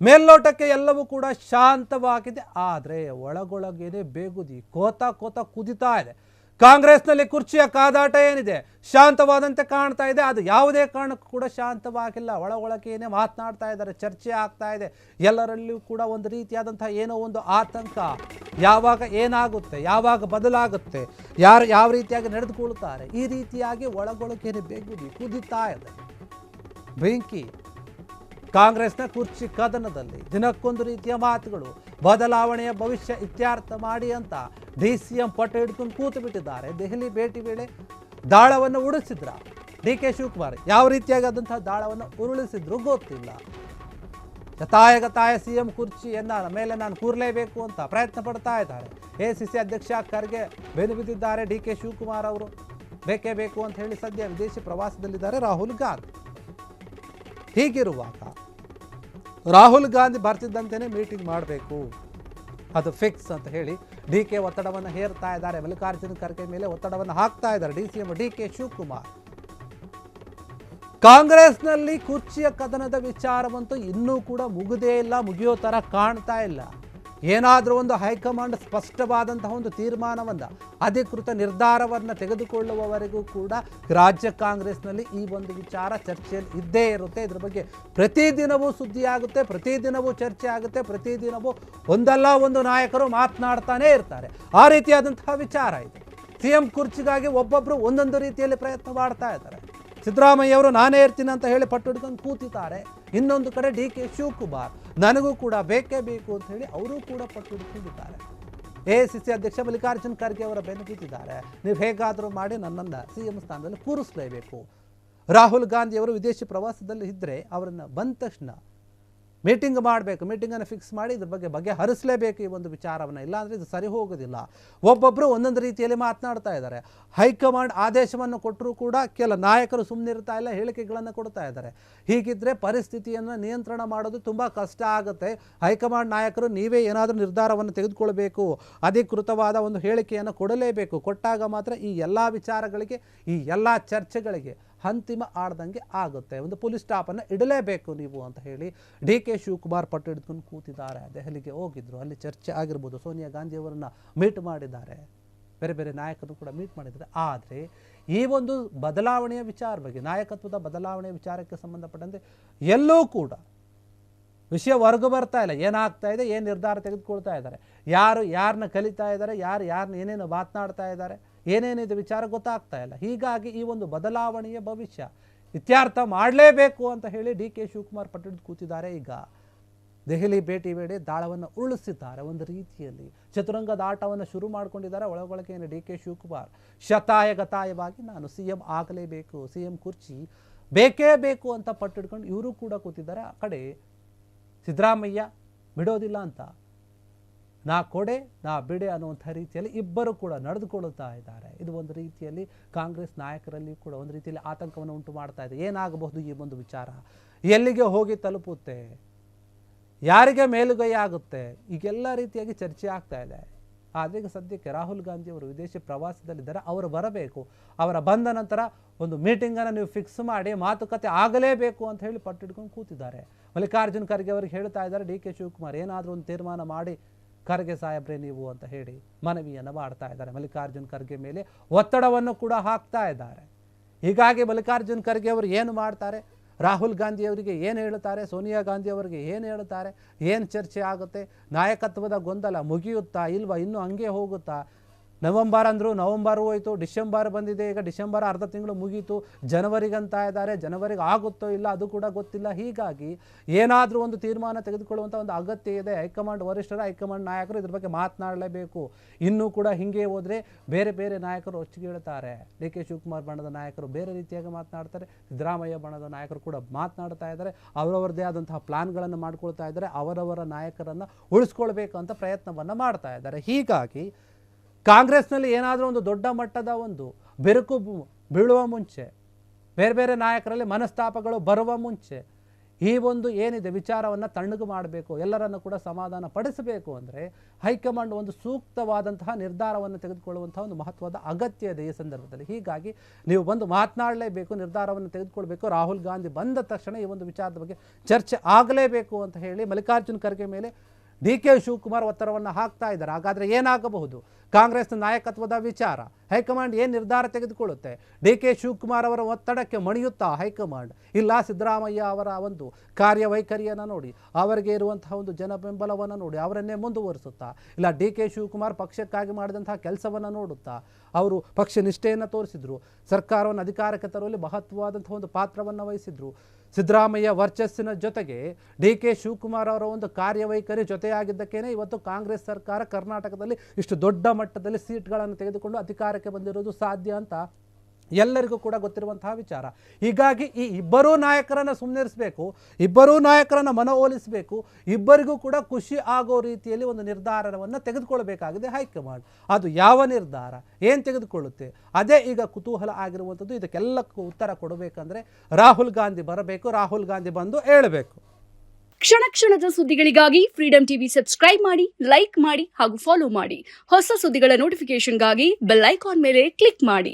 ಮೇಲ್ನೋಟಕ್ಕೆ ಎಲ್ಲವೂ ಕೂಡ ಶಾಂತವಾಗಿದೆ. ಆದರೆ ಒಳಗೊಳಗೇನೆ ಬೇಗುದಿ ಕೋತ ಕೋತ ಕುದಿತಾ ಇದೆ. ಕಾಂಗ್ರೆಸ್ನಲ್ಲಿ ಕುರ್ಚಿಯ ಕಾದಾಟ ಏನಿದೆ ಶಾಂತವಾದಂತೆ ಕಾಣ್ತಾ ಇದೆ. ಅದು ಯಾವುದೇ ಕಾರಣಕ್ಕೂ ಕೂಡ ಶಾಂತವಾಗಿಲ್ಲ. ಒಳಗೊಳಗೇನೆ ಮಾತನಾಡ್ತಾ ಇದ್ದಾರೆ, ಚರ್ಚೆ ಆಗ್ತಾ ಇದೆ. ಎಲ್ಲರಲ್ಲಿಯೂ ಕೂಡ ಒಂದು ರೀತಿಯಾದಂತಹ ಏನೋ ಒಂದು ಆತಂಕ. ಯಾವಾಗ ಏನಾಗುತ್ತೆ, ಯಾವಾಗ ಬದಲಾಗುತ್ತೆ, ಯಾರು ಯಾವ ರೀತಿಯಾಗಿ ನಡೆದುಕೊಳ್ತಾರೆ, ಈ ರೀತಿಯಾಗಿ ಒಳಗೊಳಗೇನೆ ಬೇಗುದಿ ಕುದಿತಾ ಇದೆ. ಬೆಂಕಿ ಕಾಂಗ್ರೆಸ್ನ ಕುರ್ಚಿ ಕದನದಲ್ಲಿ ದಿನಕ್ಕೊಂದು ರೀತಿಯ ಮಾತುಗಳು. ಬದಲಾವಣೆಯ ಭವಿಷ್ಯ ಇತ್ಯರ್ಥ ಮಾಡಿ ಅಂತ DCM ಪಟ್ಟು ಹಿಡ್ಕೊಂಡು ಕೂತು ಬಿಟ್ಟಿದ್ದಾರೆ. ದೆಹಲಿ ಭೇಟಿ ವೇಳೆ ದಾಳವನ್ನು ಉರುಳಿಸಿದ್ರ DK ಶಿವಕುಮಾರ್. ಯಾವ ರೀತಿಯಾಗಿ ಆದಂತಹ ದಾಳವನ್ನು ಉರುಳಿಸಿದ್ರು ಗೊತ್ತಿಲ್ಲ. ಗತಾಯ CM ಕುರ್ಚಿಯನ್ನ ಮೇಲೆ ನಾನು ಕೂರಲೇಬೇಕು ಅಂತ ಪ್ರಯತ್ನ ಪಡ್ತಾ ಇದ್ದಾರೆ. ACC ಅಧ್ಯಕ್ಷ ಖರ್ಗೆ ಬೆನ್ನು ಬಿದ್ದಿದ್ದಾರೆ. DK ಶಿವಕುಮಾರ್ ಅವರು ಬೇಕೇ ಬೇಕು ಅಂತ ಹೇಳಿ ಸದ್ಯ ವಿದೇಶಿ ಪ್ರವಾಸದಲ್ಲಿದ್ದಾರೆ ರಾಹುಲ್ ಗಾಂಧಿ. ಹೀಗಿರುವಾಗ ರಾಹುಲ್ ಗಾಂಧಿ ಬರ್ತಿದ್ದಂತೆಯೇ ಮೀಟಿಂಗ್ ಮಾಡಬೇಕು, ಅದು ಫಿಕ್ಸ್ ಅಂತ ಹೇಳಿ DK ಒತ್ತಡವನ್ನು ಹೇರ್ತಾ ಇದ್ದಾರೆ. ಮಲ್ಲಿಕಾರ್ಜುನ ಖರ್ಗೆ ಮೇಲೆ ಒತ್ತಡವನ್ನು ಹಾಕ್ತಾ ಇದ್ದಾರೆ DCM DK ಶಿವಕುಮಾರ್. ಕಾಂಗ್ರೆಸ್ನಲ್ಲಿ ಕುರ್ಚಿಯ ಕದನದ ವಿಚಾರವಂತೂ ಇನ್ನೂ ಕೂಡ ಮುಗಿದೇ ಇಲ್ಲ, ಮುಗಿಯೋ ಥರ ಕಾಣ್ತಾ ಇಲ್ಲ. ಏನಾದರೂ ಒಂದು ಹೈಕಮಾಂಡ್ ಸ್ಪಷ್ಟವಾದಂತಹ ಒಂದು ತೀರ್ಮಾನವನ್ನು, ಅಧಿಕೃತ ನಿರ್ಧಾರವನ್ನು ತೆಗೆದುಕೊಳ್ಳುವವರೆಗೂ ಕೂಡ ರಾಜ್ಯ ಕಾಂಗ್ರೆಸ್ನಲ್ಲಿ ಈ ಒಂದು ವಿಚಾರ ಚರ್ಚೆಯಲ್ಲಿ ಇದ್ದೇ ಇರುತ್ತೆ. ಇದ್ರ ಬಗ್ಗೆ ಪ್ರತಿದಿನವೂ ಸುದ್ದಿ ಆಗುತ್ತೆ, ಪ್ರತಿದಿನವೂ ಚರ್ಚೆ ಆಗುತ್ತೆ, ಪ್ರತಿದಿನವೂ ಒಂದಲ್ಲ ಒಂದು ನಾಯಕರು ಮಾತನಾಡ್ತಾನೇ ಇರ್ತಾರೆ. ಆ ರೀತಿಯಾದಂತಹ ವಿಚಾರ ಇದೆ. CM ಕುರ್ಚಿಗಾಗಿ ಒಬ್ಬೊಬ್ಬರು ಒಂದೊಂದು ರೀತಿಯಲ್ಲಿ ಪ್ರಯತ್ನ ಮಾಡ್ತಾ ಇದ್ದಾರೆ. ಸಿದ್ದರಾಮಯ್ಯ ಅವರು ನಾನೇ ಇರ್ತೀನಿ ಅಂತ ಹೇಳಿ ಪಟ್ಟು ಹಿಡ್ಕೊಂಡು ಕೂತಿದ್ದಾರೆ. ಇನ್ನೊಂದು ಕಡೆ DK ಶಿವಕುಮಾರ್ ನನಗೂ ಕೂಡ ಬೇಕೇ ಬೇಕು ಅಂತ ಹೇಳಿ ಅವರು ಕೂಡ ಪಟ್ಟು ಹಿಡ್ಕೊಂಡಿದ್ದಾರೆ. ACC ಅಧ್ಯಕ್ಷ ಮಲ್ಲಿಕಾರ್ಜುನ ಖರ್ಗೆ ಅವರ ಬೆನ್ನು ಬಿದ್ದಿದ್ದಾರೆ. ನೀವು ಹೇಗಾದರೂ ಮಾಡಿ ನನ್ನನ್ನು CM ಸ್ಥಾನದಲ್ಲಿ ಕೂರಿಸಲೇಬೇಕು. ರಾಹುಲ್ ಗಾಂಧಿ ಅವರು ವಿದೇಶಿ ಪ್ರವಾಸದಲ್ಲಿ ಇದ್ದರೆ ಅವರನ್ನು ಬಂದ ತಕ್ಷಣ ಮೀಟಿಂಗ್ ಮಾಡಬೇಕು, ಮೀಟಿಂಗನ್ನು ಫಿಕ್ಸ್ ಮಾಡಿ ಇದ್ರ ಬಗ್ಗೆ ಹರಿಸಲೇಬೇಕು ಈ ಒಂದು ವಿಚಾರವನ್ನು. ಇಲ್ಲಾಂದರೆ ಇದು ಸರಿ ಹೋಗೋದಿಲ್ಲ. ಒಬ್ಬೊಬ್ಬರು ಒಂದೊಂದು ರೀತಿಯಲ್ಲಿ ಮಾತನಾಡ್ತಾ ಇದ್ದಾರೆ. ಹೈಕಮಾಂಡ್ ಆದೇಶವನ್ನು ಕೊಟ್ಟರೂ ಕೂಡ ಕೆಲ ನಾಯಕರು ಸುಮ್ಮನಿರ್ತಾ ಇಲ್ಲ, ಹೇಳಿಕೆಗಳನ್ನು ಕೊಡ್ತಾ ಇದ್ದಾರೆ. ಹೀಗಿದ್ದರೆ ಪರಿಸ್ಥಿತಿಯನ್ನು ನಿಯಂತ್ರಣ ಮಾಡೋದು ತುಂಬ ಕಷ್ಟ ಆಗುತ್ತೆ. ಹೈಕಮಾಂಡ್ ನಾಯಕರು ನೀವೇ ಏನಾದರೂ ನಿರ್ಧಾರವನ್ನು ತೆಗೆದುಕೊಳ್ಬೇಕು, ಅಧಿಕೃತವಾದ ಒಂದು ಹೇಳಿಕೆಯನ್ನು ಕೊಡಲೇಬೇಕು. ಕೊಟ್ಟಾಗ ಮಾತ್ರ ಈ ಎಲ್ಲ ವಿಚಾರಗಳಿಗೆ, ಈ ಎಲ್ಲ ಚರ್ಚೆಗಳಿಗೆ ಅಂತಿಮ ಆಡ್ದಂಗೆ ಆಗುತ್ತೆ. ಒಂದು ಪೊಲೀಸ್ ಸ್ಟಾಪನ್ನು ಇಡಲೇಬೇಕು ನೀವು ಅಂತ ಹೇಳಿ DK ಶಿವಕುಮಾರ್ ಪಟ್ಟು ಹಿಡ್ಕೊಂಡು ಕೂತಿದ್ದಾರೆ. ದೆಹಲಿಗೆ ಹೋಗಿದ್ರು, ಅಲ್ಲಿ ಚರ್ಚೆ ಆಗಿರ್ಬೋದು. ಸೋನಿಯಾ ಗಾಂಧಿ ಅವರನ್ನು ಮೀಟ್ ಮಾಡಿದ್ದಾರೆ, ಬೇರೆ ಬೇರೆ ನಾಯಕರು ಕೂಡ ಮೀಟ್ ಮಾಡಿದ್ದಾರೆ. ಆದರೆ ಈ ಒಂದು ಬದಲಾವಣೆಯ ವಿಚಾರ ಬಗ್ಗೆ, ನಾಯಕತ್ವದ ಬದಲಾವಣೆಯ ವಿಚಾರಕ್ಕೆ ಸಂಬಂಧಪಟ್ಟಂತೆ ಎಲ್ಲೂ ಕೂಡ ವಿಷಯ ಹೊರಗು ಬರ್ತಾ ಇಲ್ಲ. ಏನಾಗ್ತಾ ಇದೆ, ಏನು ನಿರ್ಧಾರ ತೆಗೆದುಕೊಳ್ತಾ ಇದ್ದಾರೆ, ಯಾರು ಯಾರನ್ನ ಕಲಿತಾ ಇದ್ದಾರೆ, ಯಾರನ್ನ ಏನೇನು ಮಾತನಾಡ್ತಾ ಇದ್ದಾರೆ, ಏನೇನಿದೆ ವಿಚಾರ ಗೊತ್ತಾಗ್ತಾ ಇಲ್ಲ. ಹೀಗಾಗಿ ಈ ಒಂದು ಬದಲಾವಣೆಯ ಭವಿಷ್ಯ ಇತ್ಯರ್ಥ ಮಾಡಲೇಬೇಕು ಅಂತ ಹೇಳಿ DK ಶಿವಕುಮಾರ್ ಪಟ್ಟು ಹಿಡಿದು ಕೂತಿದ್ದಾರೆ. ಈಗ ದೆಹಲಿ ಭೇಟಿ ವೇಳೆ ದಾಳವನ್ನು ಉರುಳಿಸಿದ್ದಾರೆ. ಒಂದು ರೀತಿಯಲ್ಲಿ ಚತುರಂಗದ ಆಟವನ್ನು ಶುರು ಮಾಡಿಕೊಂಡಿದ್ದಾರೆ. ಒಳಗೊಳಗೇನೆ DK ಶಿವಕುಮಾರ್ ಗತಾಯವಾಗಿ ನಾನು CM ಆಗಲೇಬೇಕು, CM ಕುರ್ಚಿ ಬೇಕೇ ಬೇಕು ಅಂತ ಪಟ್ಟು ಹಿಡ್ಕೊಂಡು ಇವರು ಕೂಡ ಕೂತಿದ್ದಾರೆ. ಆ ಕಡೆ ಸಿದ್ದರಾಮಯ್ಯ ಬಿಡೋದಿಲ್ಲ ಅಂತ, ನಾ ಕೊಡೆ ನಾ ಬಿಡೆ ಅನ್ನುವಂಥ ರೀತಿಯಲ್ಲಿ ಇಬ್ಬರು ಕೂಡ ನಡೆದುಕೊಳ್ಳುತ್ತಾ ಇದ್ದಾರೆ. ಇದು ಒಂದು ರೀತಿಯಲ್ಲಿ ಕಾಂಗ್ರೆಸ್ ನಾಯಕರಲ್ಲಿ ಕೂಡ ಒಂದು ರೀತಿಯಲ್ಲಿ ಆತಂಕವನ್ನು ಉಂಟು ಮಾಡ್ತಾ ಇದೆ. ಏನಾಗಬಹುದು ಈ ಒಂದು ವಿಚಾರ, ಎಲ್ಲಿಗೆ ಹೋಗಿ ತಲುಪುತ್ತೆ, ಯಾರಿಗೆ ಮೇಲುಗೈ ಆಗುತ್ತೆ, ಈಗೆಲ್ಲ ರೀತಿಯಾಗಿ ಚರ್ಚೆ ಆಗ್ತಾ ಇದೆ. ಆದರೆ ಈಗ ಸದ್ಯಕ್ಕೆ ರಾಹುಲ್ ಗಾಂಧಿ ಅವರು ವಿದೇಶಿ ಪ್ರವಾಸದಲ್ಲಿದ್ದಾರೆ. ಅವರು ಬರಬೇಕು. ಅವರ ಬಂದ ನಂತರ ಒಂದು ಮೀಟಿಂಗನ್ನು ನೀವು ಫಿಕ್ಸ್ ಮಾಡಿ ಮಾತುಕತೆ ಆಗಲೇಬೇಕು ಅಂತ ಹೇಳಿ ಪಟ್ಟು ಹಿಡ್ಕೊಂಡು ಕೂತಿದ್ದಾರೆ. ಮಲ್ಲಿಕಾರ್ಜುನ ಖರ್ಗೆ ಅವರಿಗೆ ಹೇಳ್ತಾ ಇದ್ದಾರೆ DK ಶಿವಕುಮಾರ್, ಏನಾದರೂ ಒಂದು ತೀರ್ಮಾನ ಮಾಡಿ ಖರ್ಗೆ ಸಾಹೇಬ್ರೆ ನೀವು ಅಂತ ಹೇಳಿ ಮನವಿಯನ್ನು ಮಾಡ್ತಾ ಇದ್ದಾರೆ. ಮಲ್ಲಿಕಾರ್ಜುನ ಖರ್ಗೆ ಮೇಲೆ ಒತ್ತಡವನ್ನು ಕೂಡ ಹಾಕ್ತಾ ಇದ್ದಾರೆ. ಹೀಗಾಗಿ ಮಲ್ಲಿಕಾರ್ಜುನ ಖರ್ಗೆ ಅವರು ಏನು ಮಾಡ್ತಾರೆ, ರಾಹುಲ್ ಗಾಂಧಿ ಅವರಿಗೆ ಏನು ಹೇಳ್ತಾರೆ, ಸೋನಿಯಾ ಗಾಂಧಿ ಅವರಿಗೆ ಏನು ಹೇಳ್ತಾರೆ, ಏನು ಚರ್ಚೆ ಆಗುತ್ತೆ, ನಾಯಕತ್ವದ ಗೊಂದಲ ಮುಗಿಯುತ್ತಾ ಇಲ್ವಾ, ಇನ್ನೂ ಹಂಗೆ ಹೋಗುತ್ತಾ. ನವೆಂಬರ್ ಅಂದರು, ನವೆಂಬರ್ ಹೋಯಿತು, ಡಿಸೆಂಬರ್ ಬಂದಿದೆ. ಈಗ ಡಿಸೆಂಬರ್ ಅರ್ಧ ತಿಂಗಳು ಮುಗೀತು, ಜನವರಿಗಂತ ಇದ್ದಾರೆ. ಜನವರಿಗೆ ಆಗುತ್ತೋ ಇಲ್ಲ ಅದು ಕೂಡ ಗೊತ್ತಿಲ್ಲ. ಹೀಗಾಗಿ ಏನಾದರೂ ಒಂದು ತೀರ್ಮಾನ ತೆಗೆದುಕೊಳ್ಳುವಂಥ ಒಂದು ಅಗತ್ಯ ಇದೆ. ಹೈಕಮಾಂಡ್ ವರಿಷ್ಠರ, ಹೈಕಮಾಂಡ್ ನಾಯಕರು ಇದ್ರ ಬಗ್ಗೆ ಮಾತನಾಡಲೇಬೇಕು. ಇನ್ನೂ ಕೂಡ ಹಿಂಗೆ ಹೋದರೆ ಬೇರೆ ಬೇರೆ ನಾಯಕರು ಒಚ್ಚಿಗೆ ಹೇಳ್ತಾರೆ. DK ಶಿವಕುಮಾರ್ ಬಣದ ನಾಯಕರು ಬೇರೆ ರೀತಿಯಾಗಿ ಮಾತನಾಡ್ತಾರೆ, ಸಿದ್ದರಾಮಯ್ಯ ಬಣದ ನಾಯಕರು ಕೂಡ ಮಾತನಾಡ್ತಾ ಇದ್ದಾರೆ. ಅವರವರದೇ ಆದಂತಹ ಪ್ಲಾನ್ಗಳನ್ನು ಮಾಡ್ಕೊಳ್ತಾ ಇದ್ದಾರೆ. ಅವರವರ ನಾಯಕರನ್ನು ಉಳಿಸ್ಕೊಳ್ಬೇಕು ಅಂತ ಪ್ರಯತ್ನವನ್ನು ಮಾಡ್ತಾ ಇದ್ದಾರೆ. ಹೀಗಾಗಿ ಕಾಂಗ್ರೆಸ್ನಲ್ಲಿ ಏನಾದರೂ ಒಂದು ದೊಡ್ಡ ಮಟ್ಟದ ಒಂದು ಬೆರುಕು ಬೀಳುವ ಮುಂಚೆ, ಬೇರೆ ಬೇರೆ ನಾಯಕರಲ್ಲಿ ಮನಸ್ತಾಪಗಳು ಬರುವ ಮುಂಚೆ ಈ ಒಂದು ಏನಿದೆ ವಿಚಾರವನ್ನು ತಣ್ಣಗೆ ಮಾಡಬೇಕು, ಎಲ್ಲರನ್ನು ಕೂಡ ಸಮಾಧಾನ ಪಡಿಸಬೇಕು ಅಂದರೆ ಹೈಕಮಾಂಡ್ ಒಂದು ಸೂಕ್ತವಾದಂತಹ ನಿರ್ಧಾರವನ್ನು ತೆಗೆದುಕೊಳ್ಳುವಂತಹ ಒಂದು ಮಹತ್ವದ ಅಗತ್ಯ ಇದೆ ಈ ಸಂದರ್ಭದಲ್ಲಿ. ಹೀಗಾಗಿ ನೀವು ಬಂದು ಮಾತನಾಡಲೇಬೇಕು, ನಿರ್ಧಾರವನ್ನು ತೆಗೆದುಕೊಳ್ಬೇಕು. ರಾಹುಲ್ ಗಾಂಧಿ ಬಂದ ತಕ್ಷಣ ಈ ಒಂದು ವಿಚಾರದ ಬಗ್ಗೆ ಚರ್ಚೆ ಆಗಲೇಬೇಕು ಅಂತ ಹೇಳಿ ಮಲ್ಲಿಕಾರ್ಜುನ್ ಖರ್ಗೆ ಮೇಲೆ DK ಶಿವಕುಮಾರ್ ಒತ್ತಡವನ್ನು ಹಾಕ್ತಾ ಇದ್ದಾರೆ. ಹಾಗಾದರೆ ಏನಾಗಬಹುದು? ಕಾಂಗ್ರೆಸ್ನ ನಾಯಕತ್ವದ ವಿಚಾರ, ಹೈಕಮಾಂಡ್ ಏನು ನಿರ್ಧಾರ ತೆಗೆದುಕೊಳ್ಳುತ್ತೆ? DK ಶಿವಕುಮಾರ್ ಅವರ ಒತ್ತಡಕ್ಕೆ ಮಣಿಯುತ್ತಾ ಹೈಕಮಾಂಡ್? ಇಲ್ಲ ಸಿದ್ದರಾಮಯ್ಯ ಅವರ ಒಂದು ಕಾರ್ಯವೈಖರಿಯನ್ನು ನೋಡಿ, ಅವರಿಗೆ ಇರುವಂತಹ ಒಂದು ಜನ ಬೆಂಬಲವನ್ನು ನೋಡಿ ಅವರನ್ನೇ ಮುಂದುವರಿಸುತ್ತಾ, ಇಲ್ಲ DK ಶಿವಕುಮಾರ್ ಪಕ್ಷಕ್ಕಾಗಿ ಮಾಡಿದಂತಹ ಕೆಲಸವನ್ನು ನೋಡುತ್ತಾ ಅವರು ಪಕ್ಷ ನಿಷ್ಠೆಯನ್ನು ತೋರಿಸಿದ್ರು, ಸರ್ಕಾರವನ್ನು ಅಧಿಕಾರಕ್ಕೆ ತರುವಲ್ಲಿ ಮಹತ್ವವಾದಂತಹ ಒಂದು ಪಾತ್ರವನ್ನು ವಹಿಸಿದ್ರು. ಸಿದ್ದರಾಮಯ್ಯ ವರ್ಚಸ್ಸಿನ ಜೊತೆಗೆ DK ಶಿವಕುಮಾರ್ ಅವರ ಒಂದು ಕಾರ್ಯವೈಖರಿ ಜೊತೆಯಾಗಿದ್ದಕ್ಕೇನೆ ಇವತ್ತು ಕಾಂಗ್ರೆಸ್ ಸರ್ಕಾರ ಕರ್ನಾಟಕದಲ್ಲಿ ಇಷ್ಟು ದೊಡ್ಡ ಮಟ್ಟದಲ್ಲಿ ಸೀಟ್ಗಳನ್ನು ತೆಗೆದುಕೊಂಡು ಅಧಿಕಾರಕ್ಕೆ ಬಂದಿರೋದು ಸಾಧ್ಯ ಅಂತ ಎಲ್ಲರಿಗೂ ಕೂಡ ಗೊತ್ತಿರುವಂತಹ ವಿಚಾರ. ಹೀಗಾಗಿ ಈ ಇಬ್ಬರೂ ನಾಯಕರನ್ನು ಸುಮ್ಮನಿರಿಸಬೇಕು, ಇಬ್ಬರೂ ನಾಯಕರನ್ನು ಮನವೊಲಿಸಬೇಕು, ಇಬ್ಬರಿಗೂ ಕೂಡ ಖುಷಿ ಆಗೋ ರೀತಿಯಲ್ಲಿ ಒಂದು ನಿರ್ಧಾರವನ್ನು ತೆಗೆದುಕೊಳ್ಳಬೇಕಾಗಿದೆ ಹೈಕಮಾಂಡ್. ಅದು ಯಾವ ನಿರ್ಧಾರ, ಏನು ತೆಗೆದುಕೊಳ್ಳುತ್ತೆ, ಅದೇ ಈಗ ಕುತೂಹಲ ಆಗಿರುವಂಥದ್ದು. ಇದಕ್ಕೆಲ್ಲಕ್ಕೂ ಉತ್ತರ ಕೊಡಬೇಕಂದ್ರೆ ರಾಹುಲ್ ಗಾಂಧಿ ಬರಬೇಕು, ರಾಹುಲ್ ಗಾಂಧಿ ಬಂದು ಹೇಳಬೇಕು. ಕ್ಷಣ ಕ್ಷಣದ ಸುದ್ದಿಗಳಿಗಾಗಿ ಫ್ರೀಡಂ ಟಿವಿ ಸಬ್ಸ್ಕ್ರೈಬ್ ಮಾಡಿ, ಲೈಕ್ ಮಾಡಿ ಹಾಗೂ ಫಾಲೋ ಮಾಡಿ. ಹೊಸ ಸುದ್ದಿಗಳ ನೋಟಿಫಿಕೇಶನ್ಗಾಗಿ ಬೆಲ್ ಐಕಾನ್ ಮೇಲೆ ಕ್ಲಿಕ್ ಮಾಡಿ.